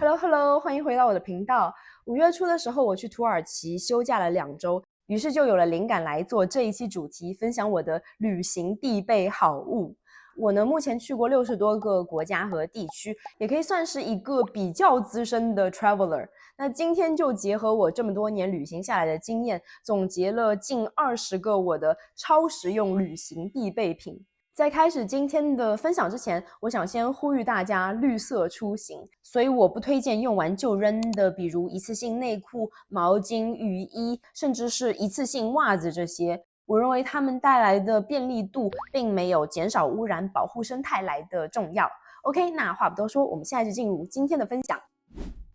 Hello，欢迎回到我的频道。5月初的时候，我去土耳其休假了2周，于是就有了灵感来做这一期主题，分享我的旅行必备好物。我呢，目前去过60多个国家和地区，也可以算是一个比较资深的 traveler。那今天就结合我这么多年旅行下来的经验，总结了近20个我的超实用旅行必备品。在开始今天的分享之前，我想先呼吁大家绿色出行，所以我不推荐用完就扔的，比如一次性内裤、毛巾、雨衣，甚至是一次性袜子这些。我认为它们带来的便利度并没有减少污染、保护生态来的重要。OK， 那话不多说，我们现在就进入今天的分享。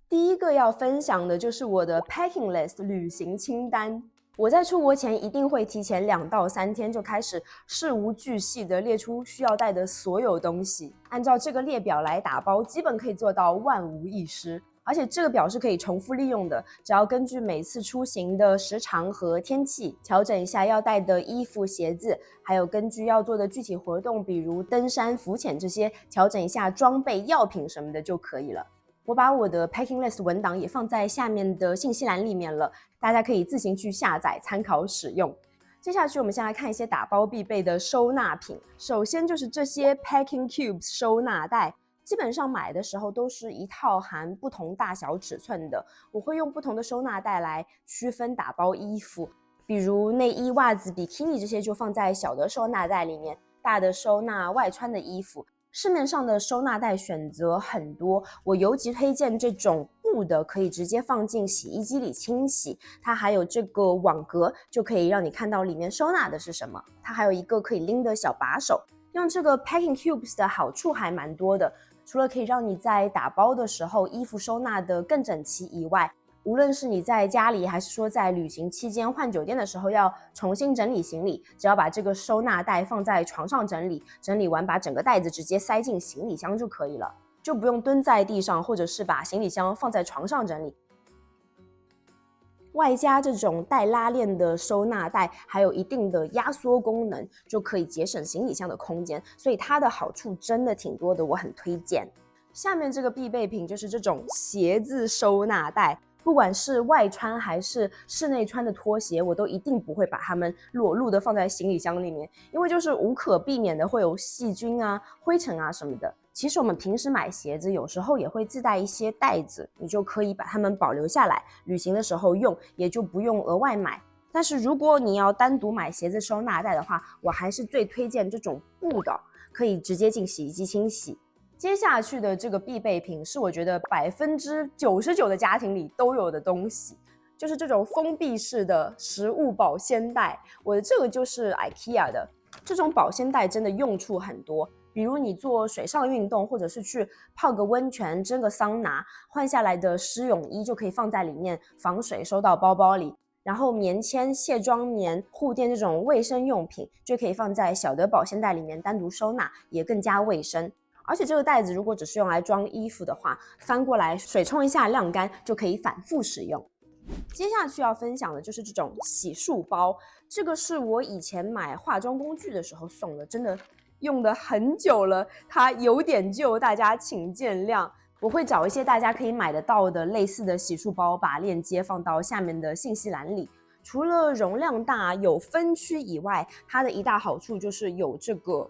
第一个要分享的就是我的 packing list 旅行清单。我在出国前一定会提前2到3天就开始事无巨细地列出需要带的所有东西，按照这个列表来打包，基本可以做到万无一失。而且这个表是可以重复利用的，只要根据每次出行的时长和天气调整一下要带的衣服、鞋子，还有根据要做的具体活动，比如登山、浮潜这些，调整一下装备、药品什么的就可以了。我把我的 packing list 文档也放在下面的信息栏里面了，大家可以自行去下载参考使用。接下去我们先来看一些打包必备的收纳品。首先就是这些 packing cubes 收纳袋，基本上买的时候都是一套含不同大小尺寸的。我会用不同的收纳袋来区分打包衣服，比如内衣、袜子、比基尼这些就放在小的收纳袋里面，大的收纳外穿的衣服。市面上的收纳袋选择很多，我尤其推荐这种布的，可以直接放进洗衣机里清洗。它还有这个网格，就可以让你看到里面收纳的是什么。它还有一个可以拎的小把手。用这个 packing cubes 的好处还蛮多的，除了可以让你在打包的时候衣服收纳得更整齐以外，无论是你在家里还是说在旅行期间换酒店的时候要重新整理行李，只要把这个收纳袋放在床上整理，整理完把整个袋子直接塞进行李箱就可以了，就不用蹲在地上或者是把行李箱放在床上整理。外加这种带拉链的收纳袋还有一定的压缩功能，就可以节省行李箱的空间，所以它的好处真的挺多的，我很推荐。下面这个必备品就是这种鞋子收纳袋，不管是外穿还是室内穿的拖鞋，我都一定不会把它们裸露的放在行李箱里面，因为就是无可避免的会有细菌啊、灰尘啊什么的。其实我们平时买鞋子有时候也会自带一些袋子，你就可以把它们保留下来，旅行的时候用，也就不用额外买。但是如果你要单独买鞋子收纳袋的话，我还是最推荐这种布的，可以直接进洗衣机清洗。接下去的这个必备品是我觉得99%的家庭里都有的东西，就是这种封闭式的食物保鲜袋。我的这个就是 IKEA 的，这种保鲜袋真的用处很多，比如你做水上运动，或者是去泡个温泉、蒸个桑拿，换下来的湿泳衣就可以放在里面防水，收到包包里。然后棉签、卸妆棉、护垫这种卫生用品就可以放在小的保鲜袋里面单独收纳，也更加卫生。而且这个袋子如果只是用来装衣服的话，翻过来水冲一下晾干就可以反复使用。接下去要分享的就是这种洗漱包，这个是我以前买化妆工具的时候送的，真的用的很久了，它有点旧，大家请见谅。我会找一些大家可以买得到的类似的洗漱包，把链接放到下面的信息栏里。除了容量大、有分区以外，它的一大好处就是有这个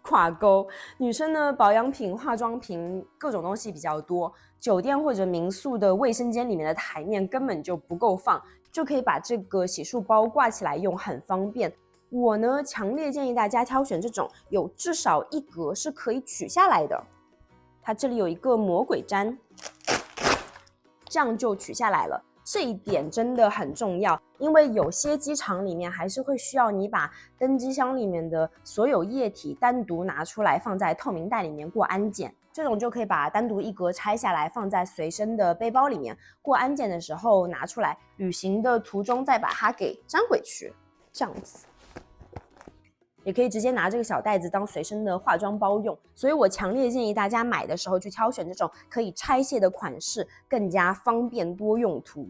挂钩。女生呢，保养品、化妆品各种东西比较多，酒店或者民宿的卫生间里面的台面根本就不够放，就可以把这个洗漱包挂起来用，很方便。我呢，强烈建议大家挑选这种有至少1格是可以取下来的。它这里有一个魔鬼粘，这样就取下来了。这一点真的很重要，因为有些机场里面还是会需要你把登机箱里面的所有液体单独拿出来放在透明袋里面过安检，这种就可以把单独1格拆下来放在随身的背包里面，过安检的时候拿出来，旅行的途中再把它给粘回去，这样子。也可以直接拿这个小袋子当随身的化妆包用，所以我强烈建议大家买的时候去挑选这种可以拆卸的款式，更加方便多用途。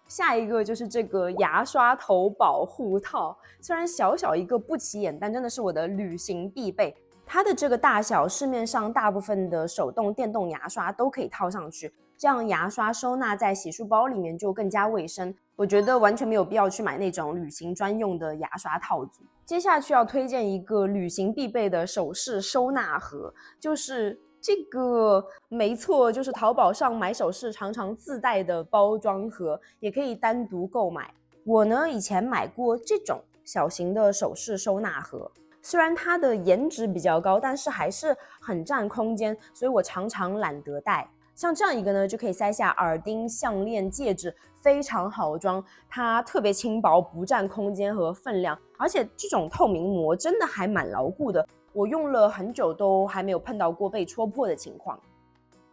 下一个就是这个牙刷头保护套，虽然小小一个不起眼，但真的是我的旅行必备。它的这个大小，市面上大部分的手动电动牙刷都可以套上去，这样牙刷收纳在洗漱包里面就更加卫生。我觉得完全没有必要去买那种旅行专用的牙刷套组。接下去要推荐一个旅行必备的首饰收纳盒，就是这个，没错，就是淘宝上买首饰常常自带的包装盒，也可以单独购买。我呢，以前买过这种小型的首饰收纳盒，虽然它的颜值比较高，但是还是很占空间，所以我常常懒得带。像这样一个呢，就可以塞下耳钉、项链、戒指，非常好装。它特别轻薄，不占空间和分量，而且这种透明膜真的还蛮牢固的。我用了很久都还没有碰到过被戳破的情况。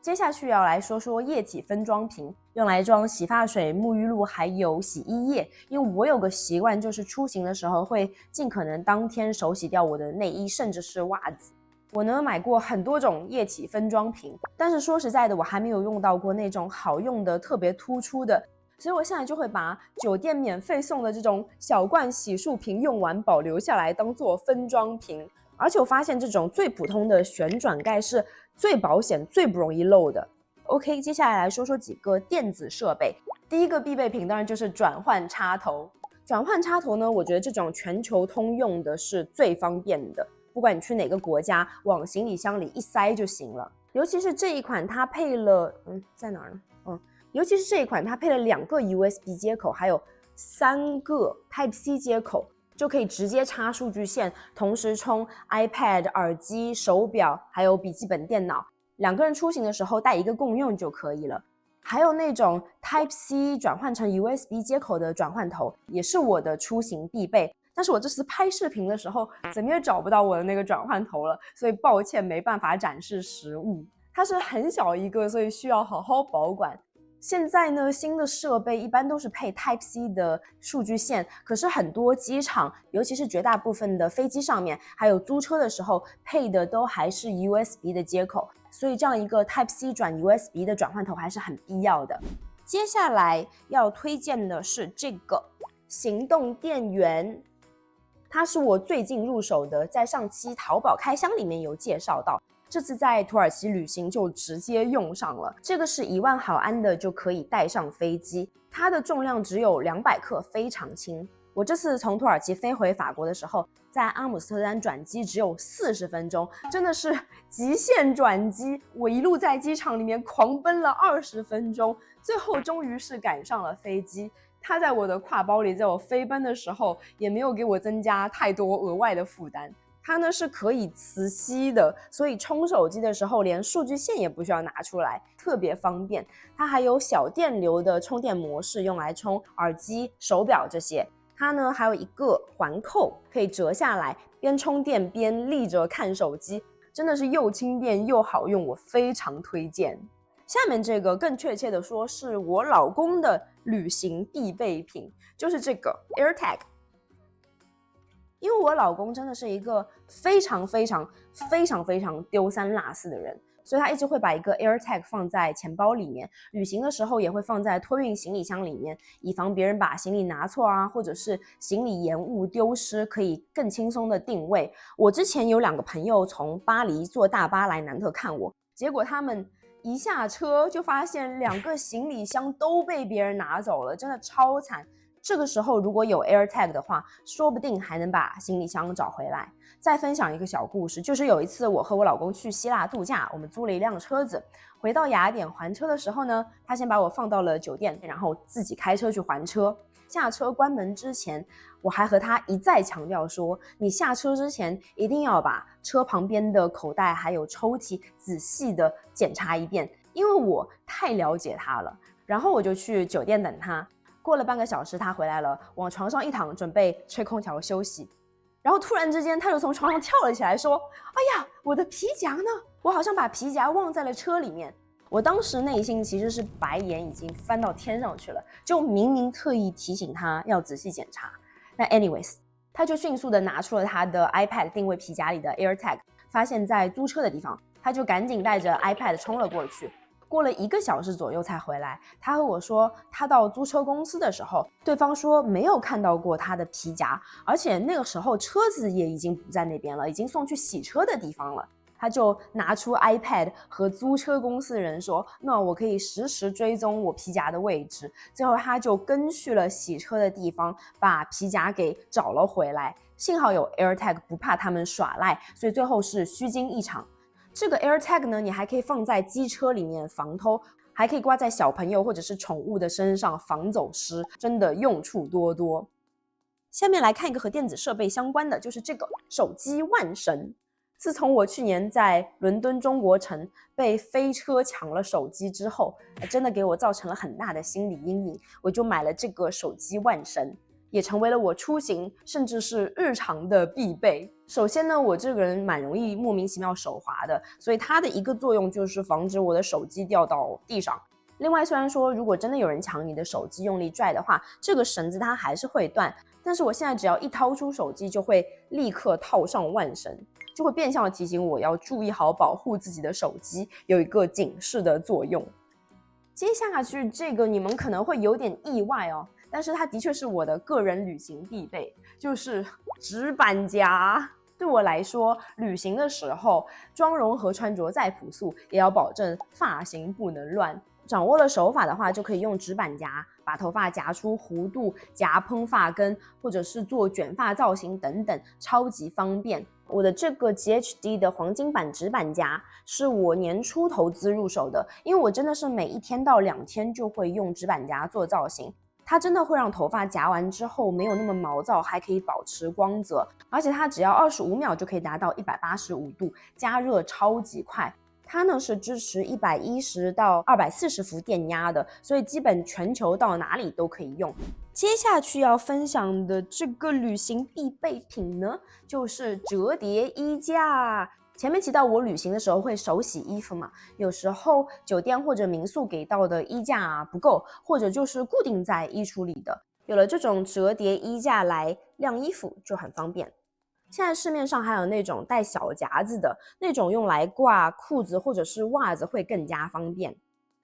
接下去要来说说液体分装瓶，用来装洗发水、沐浴露还有洗衣液。因为我有个习惯，就是出行的时候会尽可能当天手洗掉我的内衣，甚至是袜子。我呢买过很多种液体分装瓶，但是说实在的，我还没有用到过那种好用的、特别突出的。所以我现在就会把酒店免费送的这种小罐洗漱瓶用完保留下来，当做分装瓶。而且我发现这种最普通的旋转盖是最保险、最不容易漏的。OK， 接下来说说几个电子设备。第一个必备品当然就是转换插头。转换插头呢，我觉得这种全球通用的是最方便的，不管你去哪个国家，往行李箱里一塞就行了。尤其是这一款，它配了，在哪儿呢？尤其是这一款，它配了2个 USB 接口，还有3个 Type-C 接口，就可以直接插数据线，同时充 iPad、耳机、手表，还有笔记本电脑。2个人出行的时候带一个共用就可以了。还有那种 Type-C 转换成 USB 接口的转换头，也是我的出行必备。但是我这次拍视频的时候，怎么也找不到我的那个转换头了，所以抱歉没办法展示实物。它是很小一个，所以需要好好保管。现在呢，新的设备一般都是配 Type-C 的数据线，可是很多机场，尤其是绝大部分的飞机上面，还有租车的时候配的都还是 USB 的接口，所以这样一个 Type-C 转 USB 的转换头还是很必要的。接下来要推荐的是这个行动电源，它是我最近入手的，在上期淘宝开箱里面有介绍到。这次在土耳其旅行就直接用上了，这个是1万毫安的，就可以带上飞机。它的重量只有200克，非常轻。我这次从土耳其飞回法国的时候，在阿姆斯特丹转机只有40分钟，真的是极限转机。我一路在机场里面狂奔了20分钟，最后终于是赶上了飞机。它在我的挎包里，在我飞奔的时候也没有给我增加太多额外的负担。它呢是可以磁吸的，所以充手机的时候连数据线也不需要拿出来，特别方便。它还有小电流的充电模式，用来充耳机、手表这些。它呢还有一个环扣，可以折下来，边充电边立着看手机，真的是又轻便又好用，我非常推荐。下面这个更确切的说是我老公的旅行必备品，就是这个 AirTag。因为我老公真的是一个非常丢三落四的人，所以他一直会把一个 AirTag 放在钱包里面，旅行的时候也会放在托运行李箱里面，以防别人把行李拿错啊，或者是行李延误丢失，可以更轻松的定位。我之前有2个朋友从巴黎坐大巴来南特看我，结果他们一下车就发现2个行李箱都被别人拿走了，真的超惨。这个时候如果有 AirTag 的话，说不定还能把行李箱找回来。再分享一个小故事，就是有一次我和我老公去希腊度假，我们租了一辆车子，回到雅典还车的时候呢，他先把我放到了酒店，然后自己开车去还车。下车关门之前，我还和他一再强调说，你下车之前一定要把车旁边的口袋还有抽屉仔细的检查一遍，因为我太了解他了。然后我就去酒店等他，过了半个小时他回来了，往床上一躺，准备吹空调休息。然后突然之间他就从床上跳了起来说，哎呀，我的皮夹呢？我好像把皮夹忘在了车里面。我当时内心其实是白眼已经翻到天上去了，就明明特意提醒他要仔细检查。那 anyways， 他就迅速的拿出了他的 iPad 定位皮夹里的 AirTag， 发现在租车的地方，他就赶紧带着 iPad 冲了过去。过了1个小时左右才回来。他和我说，他到租车公司的时候，对方说没有看到过他的皮夹，而且那个时候车子也已经不在那边了，已经送去洗车的地方了。他就拿出 iPad 和租车公司的人说，那我可以实时追踪我皮夹的位置。最后他就跟去了洗车的地方，把皮夹给找了回来。幸好有 AirTag 不怕他们耍赖，所以最后是虚惊一场。这个 AirTag 呢，你还可以放在机车里面防偷，还可以挂在小朋友或者是宠物的身上防走失，真的用处多多。下面来看一个和电子设备相关的，就是这个手机万神。自从我去年在伦敦中国城被飞车抢了手机之后，真的给我造成了很大的心理阴影，我就买了这个手机万神，也成为了我出行甚至是日常的必备。首先呢，我这个人蛮容易莫名其妙手滑的，所以它的一个作用就是防止我的手机掉到地上。另外，虽然说如果真的有人抢你的手机用力拽的话，这个绳子它还是会断，但是我现在只要一掏出手机就会立刻套上万神，就会变相的提醒我要注意好保护自己的手机，有一个警示的作用。接下去这个你们可能会有点意外哦，但是它的确是我的个人旅行必备，就是直板夹。对我来说，旅行的时候妆容和穿着再朴素，也要保证发型不能乱。掌握了手法的话，就可以用直板夹把头发夹出弧度，夹蓬发根，或者是做卷发造型等等，超级方便。我的这个 GHD 的黄金版直板夹是我年初投资入手的，因为我真的是每1天到2天就会用直板夹做造型。它真的会让头发夹完之后没有那么毛躁，还可以保持光泽，而且它只要25秒就可以达到185度，加热超级快。它呢是支持110到240伏电压的，所以基本全球到哪里都可以用。接下去要分享的这个旅行必备品呢，就是折叠衣架。前面提到我旅行的时候会手洗衣服嘛，有时候酒店或者民宿给到的衣架不够，或者就是固定在衣橱里的，有了这种折叠衣架来晾衣服就很方便。现在市面上还有那种带小夹子的，那种用来挂裤子或者是袜子会更加方便。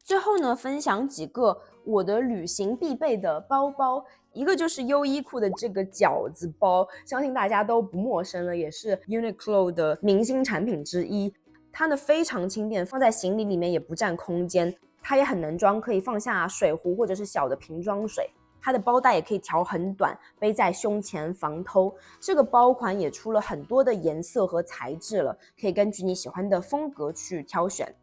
最后呢，分享几个我的旅行必备的包包，一个就是优衣库的这个饺子包，相信大家都不陌生了，也是 Uniqlo 的明星产品之一。它呢非常轻便，放在行李里面也不占空间，它也很能装，可以放下水壶或者是小的瓶装水。它的包带也可以调很短，背在胸前防偷。这个包款也出了很多的颜色和材质了，可以根据你喜欢的风格去挑选。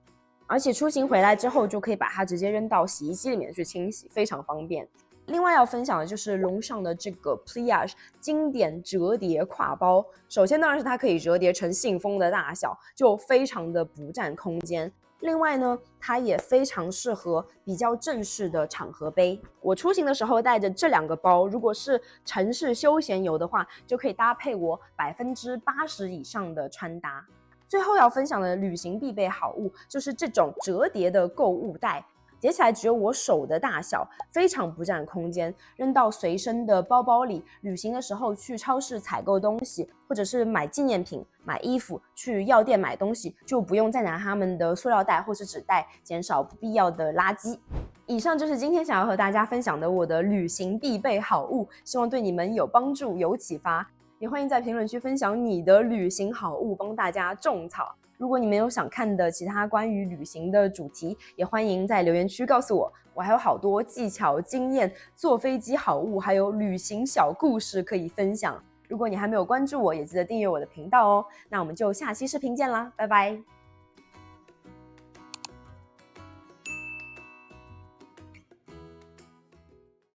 而且出行回来之后就可以把它直接扔到洗衣机里面去清洗，非常方便。另外要分享的就是龙尚的这个 Pliage 经典折叠挎包。首先当然是它可以折叠成信封的大小，就非常的不占空间。另外呢，它也非常适合比较正式的场合背。我出行的时候带着这2个包，如果是城市休闲游的话，就可以搭配我80%以上的穿搭。最后要分享的旅行必备好物就是这种折叠的购物袋，叠起来只有我手的大小，非常不占空间，扔到随身的包包里。旅行的时候去超市采购东西，或者是买纪念品、买衣服，去药店买东西，就不用再拿他们的塑料袋或是纸袋，减少不必要的垃圾。以上就是今天想要和大家分享的我的旅行必备好物，希望对你们有帮助、有启发。也欢迎在评论区分享你的旅行好物，帮大家种草。如果你们有想看的其他关于旅行的主题，也欢迎在留言区告诉我。我还有好多技巧、经验、坐飞机好物，还有旅行小故事可以分享。如果你还没有关注我，也记得订阅我的频道哦。那我们就下期视频见啦，拜拜。